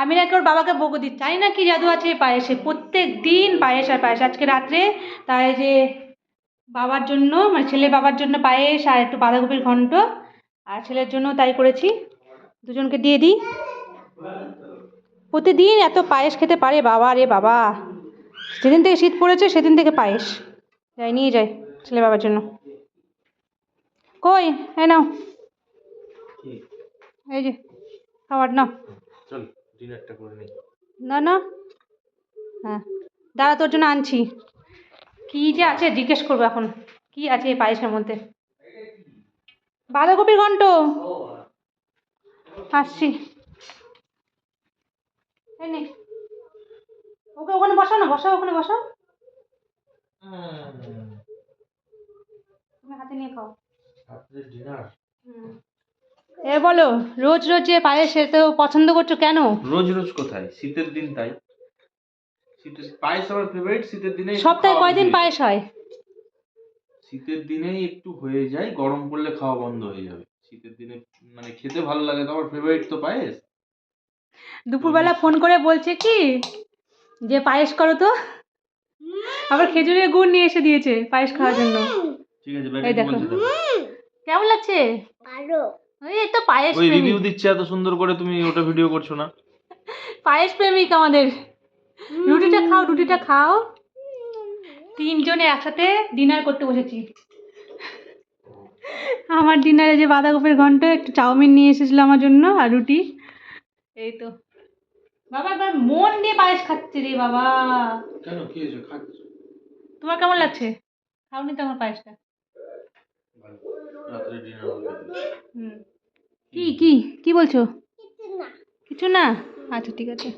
আমি নাকি ওর বাবাকে বকে দিচ্ছি, জানি না কি জাদু আছে এই পায়েসে, প্রত্যেক দিন পায়েস আর পায়েস। আজকে রাত্রে তাই যে বাবার জন্য, মানে ছেলে বাবার জন্য পায়েস আর একটু বাঁধাকপির ঘন্ট, আর ছেলের জন্য তাই করেছি, দুজনকে দিয়ে দিই। প্রতিদিন এত পায়েস খেতে পারে বাবা রে বাবা, যেদিন থেকে শীত পড়েছে সেদিন থেকে পায়েস যাই নিয়ে যায় ছেলে বাবার জন্য। কই এই নাও, এই যে খাবার নাও। চল ডিনারটা করে নি। না না, হ্যাঁ দাঁড়া তোর জন্য আনছি। কি যে আছে জিজ্ঞেস করবো এখন, কি আছে এই পায়েসের মধ্যে? বাঁধাকপির ঘন্ট। আসছি, এই নে, ওকে ওখানে বসাও না, বসাও ওখানে বসাও, তুমি হাতে নিয়ে খাও। রাত্রে ডিনার এ বলো, রোজ রোজ যে পায়েস এত পছন্দ করছো কেন? রোজ রোজ কোথায়, শীতের দিন তাই। শীতের পায়েস আমার ফেভারিট, শীতের দিনে একটু সপ্তাহে খাওয়া কয়দিন বেশি হয়ে পায়েস যায়। হয়? শীতের দিনেই একটু হয়ে যায়, গরম পড়লে খাওয়া বন্ধ হয়ে যাবে। শীতের দিনে মানে খেতে ভালো লাগে তো, আমার ফেভারিট তো পায়েস। দুপুরবেলা ফোন করে বলছে কি যে পায়েস করো তো, আবার খেজুরের গুড় নিয়ে এসে দিয়েছে পায়েস খাওয়ার জন্য। ঠিক আছে, এই ব্যাগে কি দেখো বলছে দেখো। কেমন লাগছে? ভালো। এই তো পায়েস ওই প্রেমিক, রিভিউ দিচ্ছে এত সুন্দর করে, তুমি ওটা ভিডিও করছো না? পায়েস প্রেমিক আমাদের। রুটিটা খাও, রুটিটা খাও। তিনজনে একসাথে ডিনার করতে বসেছি। আমার ডিনারে যে বাঁধাকপির ঘন্ট, একটু চাউমিন নিয়ে এসেছিল আমার জন্য, আর রুটি। এই তো বাবা এবার মন দিয়ে পায়েস খাচ্ছে রে বাবা। কেন কি হয়েছে, খাচ্ছ? তোমার কেমন লাগছে? খাওনি তো আমার পায়েসটা। ভালো। রাত্রে ডিনার হবে। হুম, কি কি কি বলছো? কিছু না। কিছু না, আচ্ছা ঠিক আছে।